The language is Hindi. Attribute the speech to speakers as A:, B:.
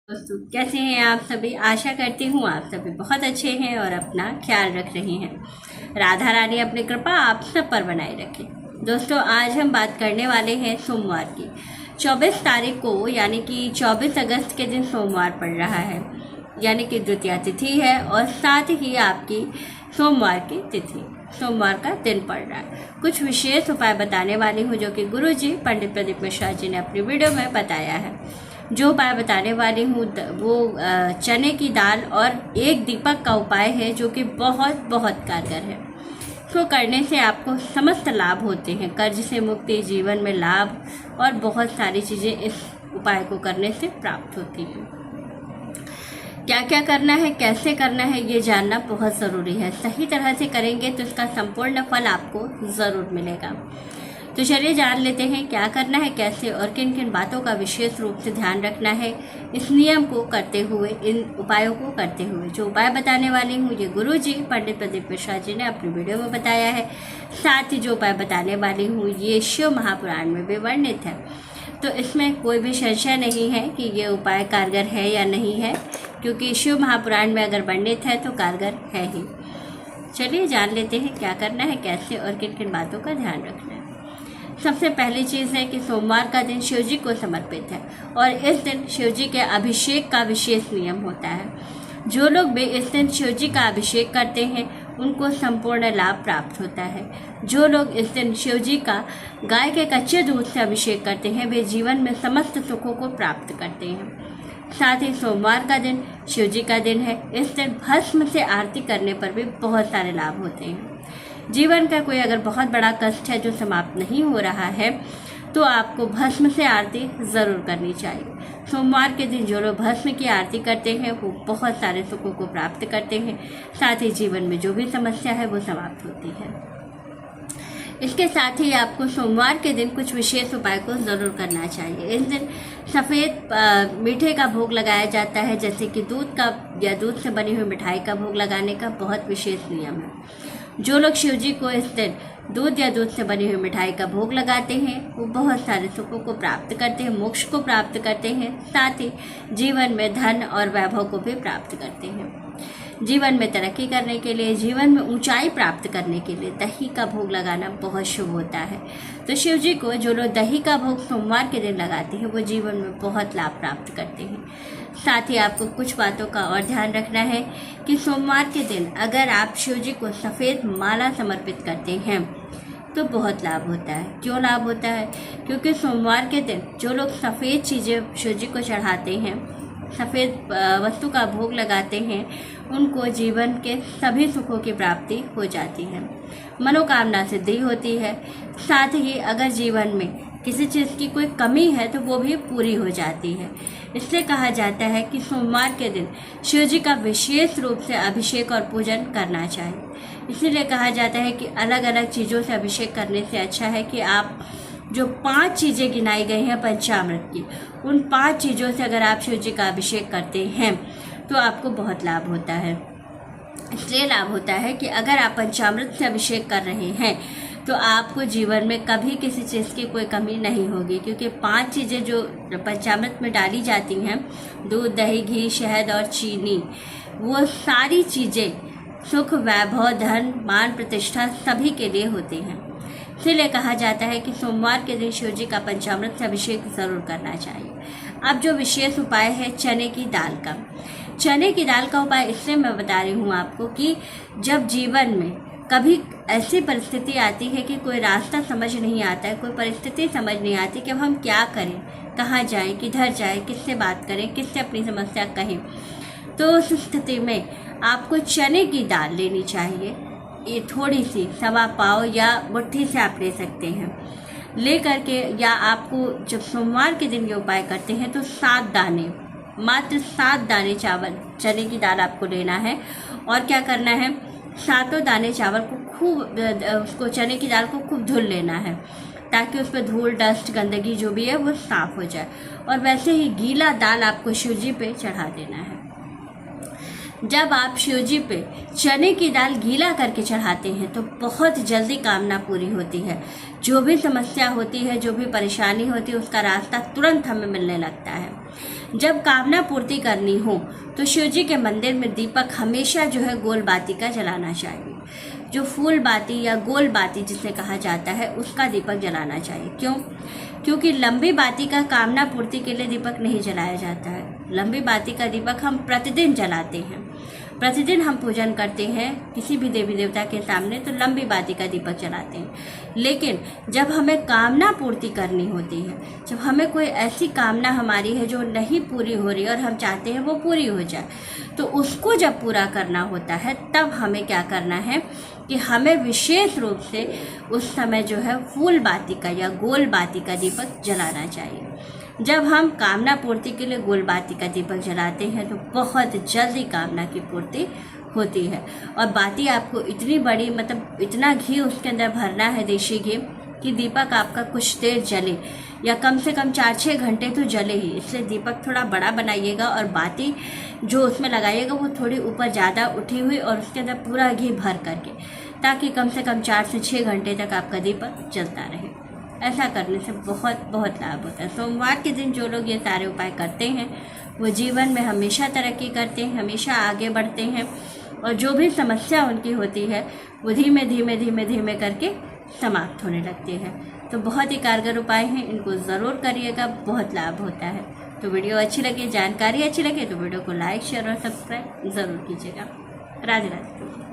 A: दोस्तों कैसे हैं आप सभी। आशा करती हूँ आप सभी बहुत अच्छे हैं और अपना ख्याल रख रहे हैं। राधा रानी अपनी कृपा आप सब पर बनाए रखे। दोस्तों आज हम बात करने वाले हैं सोमवार की। 24 तारीख को यानी कि 24 अगस्त के दिन सोमवार पड़ रहा है, यानी कि द्वितीया तिथि है और साथ ही आपकी सोमवार की तिथि, सोमवार का दिन पड़ रहा है। कुछ विशेष उपाय बताने वाली हूँ जो कि गुरुजी पंडित प्रदीप मिश्रा जी ने अपनी वीडियो में बताया है। जो उपाय बताने वाली हूँ वो चने की दाल और एक दीपक का उपाय है जो कि बहुत बहुत कारगर है। इसको करने से आपको समस्त लाभ होते हैं, कर्ज से मुक्ति, जीवन में लाभ और बहुत सारी चीज़ें इस उपाय को करने से प्राप्त होती हैं। क्या क्या करना है, कैसे करना है, ये जानना बहुत ज़रूरी है। सही तरह से करेंगे तो इसका संपूर्ण फल आपको ज़रूर मिलेगा। तो चलिए जान लेते हैं क्या करना है, कैसे और किन किन बातों का विशेष रूप से ध्यान रखना है इस नियम को करते हुए, इन उपायों को करते हुए। जो उपाय बताने वाली हूँ ये गुरुजी पंडित प्रदीप मिश्रा जी ने अपनी वीडियो में बताया है। साथ ही जो उपाय बताने वाली हूँ ये शिव महापुराण में भी वर्णित है, तो इसमें कोई भी संशय नहीं है कि ये उपाय कारगर है या नहीं है, क्योंकि शिव महापुराण में अगर वर्णित है तो कारगर है ही। चलिए जान लेते हैं क्या करना है, कैसे और किन किन बातों का ध्यान रखना है। सबसे पहली चीज़ है कि सोमवार का दिन शिव जी को समर्पित है और इस दिन शिव जी के अभिषेक का विशेष नियम होता है। जो लोग भी इस दिन शिव जी का अभिषेक करते हैं उनको संपूर्ण लाभ प्राप्त होता है। जो लोग इस दिन शिव जी का गाय के कच्चे दूध से अभिषेक करते हैं वे जीवन में समस्त सुखों को प्राप्त करते हैं। साथ ही सोमवार का दिन शिव जी का दिन है। इस दिन भस्म से आरती करने पर भी बहुत सारे लाभ होते हैं। जीवन का कोई अगर बहुत बड़ा कष्ट है जो समाप्त नहीं हो रहा है तो आपको भस्म से आरती ज़रूर करनी चाहिए। सोमवार के दिन जो लोग भस्म की आरती करते हैं वो बहुत सारे सुखों को प्राप्त करते हैं। साथ ही जीवन में जो भी समस्या है वो समाप्त होती है। इसके साथ ही आपको सोमवार के दिन कुछ विशेष उपाय को ज़रूर करना चाहिए। इस दिन सफ़ेद मीठे का भोग लगाया जाता है, जैसे कि दूध का या दूध से बनी हुई मिठाई का भोग लगाने का बहुत विशेष नियम है। जो लोग शिव जी को इस दिन दूध या दूध से बनी हुई मिठाई का भोग लगाते हैं वो बहुत सारे सुखों को प्राप्त करते हैं, मोक्ष को प्राप्त करते हैं। साथ ही जीवन में धन और वैभव को भी प्राप्त करते हैं। जीवन में तरक्की करने के लिए, जीवन में ऊंचाई प्राप्त करने के लिए दही का भोग लगाना बहुत शुभ होता है। तो शिव जी को जो लोग दही का भोग सोमवार के दिन लगाते हैं वो जीवन में बहुत लाभ प्राप्त करते हैं। साथ ही आपको कुछ बातों का और ध्यान रखना है कि सोमवार के दिन अगर आप शिव जी को सफ़ेद माला समर्पित करते हैं तो बहुत लाभ होता है। क्यों लाभ होता है? क्योंकि सोमवार के दिन जो लोग सफ़ेद चीज़ें शिव जी को चढ़ाते हैं, सफ़ेद वस्तु का भोग लगाते हैं, उनको जीवन के सभी सुखों की प्राप्ति हो जाती है, मनोकामना सिद्धि होती है। साथ ही अगर जीवन में किसी चीज़ की कोई कमी है तो वो भी पूरी हो जाती है। इसलिए कहा जाता है कि सोमवार के दिन शिव जी का विशेष रूप से अभिषेक और पूजन करना चाहिए। इसीलिए कहा जाता है कि अलग अलग चीज़ों से अभिषेक करने से अच्छा है कि आप जो 5 चीज़ें गिनाई गई हैं पंचामृत की, उन 5 चीज़ों से अगर आप शिव जी का अभिषेक करते हैं तो आपको बहुत लाभ होता है। इसलिए लाभ होता है कि अगर आप पंचामृत से अभिषेक कर रहे हैं तो आपको जीवन में कभी किसी चीज़ की कोई कमी नहीं होगी, क्योंकि 5 चीज़ें जो पंचामृत में डाली जाती हैं, दूध, दही, घी, शहद और चीनी, वो सारी चीज़ें सुख, वैभव, धन, मान, प्रतिष्ठा सभी के लिए होती हैं। इसीलिए कहा जाता है कि सोमवार के दिन शिव जी का पंचामृत से अभिषेक ज़रूर करना चाहिए। अब जो विशेष उपाय है चने की दाल का, चने की दाल का उपाय इसलिए मैं बता रही हूँ आपको कि जब जीवन में कभी ऐसी परिस्थिति आती है कि कोई रास्ता समझ नहीं आता है, कोई परिस्थिति समझ नहीं आती कि अब हम क्या करें, कहाँ जाएं, किधर जाएं, किससे बात करें, किससे अपनी समस्या कहें, तो उस स्थिति में आपको चने की दाल लेनी चाहिए। ये थोड़ी सी, 1.25 पाव या मुट्ठी से आप ले सकते हैं, ले करके, या आपको जब सोमवार के दिन ये उपाय करते हैं तो 7 दाने, मात्र 7 दाने चावल चने की दाल आपको लेना है। और क्या करना है, 7 दाने चावल को खूब, उसको चने की दाल को खूब धुल लेना है ताकि उस पर धूल, डस्ट, गंदगी जो भी है वो साफ़ हो जाए। और वैसे ही गीला दाल आपको शिव जी पे चढ़ा देना है। जब आप शिव जी पे चने की दाल गीला करके चढ़ाते हैं तो बहुत जल्दी कामना पूरी होती है। जो भी समस्या होती है, जो भी परेशानी होती है, उसका रास्ता तुरंत हमें मिलने लगता है। जब कामना पूर्ति करनी हो तो शिव जी के मंदिर में दीपक हमेशा जो है गोल बाती का जलाना चाहिए। जो फूल बाती या गोल बाती जिसे कहा जाता है उसका दीपक जलाना चाहिए। क्यों? क्योंकि लंबी बाती का कामना पूर्ति के लिए दीपक नहीं जलाया जाता है। लंबी बाती का दीपक हम प्रतिदिन जलाते हैं। प्रतिदिन हम पूजन करते हैं किसी भी देवी देवता के सामने तो लंबी बाती का दीपक जलाते हैं। लेकिन जब हमें कामना पूर्ति करनी होती है, जब हमें कोई ऐसी कामना हमारी है जो नहीं पूरी हो रही और हम चाहते हैं वो पूरी हो जाए, तो उसको जब पूरा करना होता है तब हमें क्या करना है कि हमें विशेष रूप से उस समय जो है फूल बाती का या गोल बाती का दीपक जलाना चाहिए। जब हम कामना पूर्ति के लिए गोल बाती का दीपक जलाते हैं तो बहुत जल्दी कामना की पूर्ति होती है। और बाती आपको इतनी बड़ी, मतलब इतना घी उसके अंदर भरना है, देशी घी, कि दीपक आपका कुछ देर जले या कम से कम 4-6 घंटे तो जले ही। इसलिए दीपक थोड़ा बड़ा बनाइएगा और बाती जो उसमें लगाइएगा वो थोड़ी ऊपर ज़्यादा उठी हुई और उसके अंदर पूरा घी भर करके, ताकि कम से कम 4 से 6 घंटे तक आपका दीपक जलता रहे। ऐसा करने से बहुत बहुत लाभ होता है। सोमवार के दिन जो लोग ये सारे उपाय करते हैं वो जीवन में हमेशा तरक्की करते हैं, हमेशा आगे बढ़ते हैं और जो भी समस्या उनकी होती है वो धीमे धीमे धीमे धीमे करके समाप्त होने लगती है। तो बहुत ही कारगर उपाय हैं, इनको ज़रूर करिएगा, बहुत लाभ होता है। तो वीडियो अच्छी लगे, जानकारी अच्छी लगे तो वीडियो को लाइक, शेयर और सब्सक्राइब ज़रूर कीजिएगा। राधे राधे।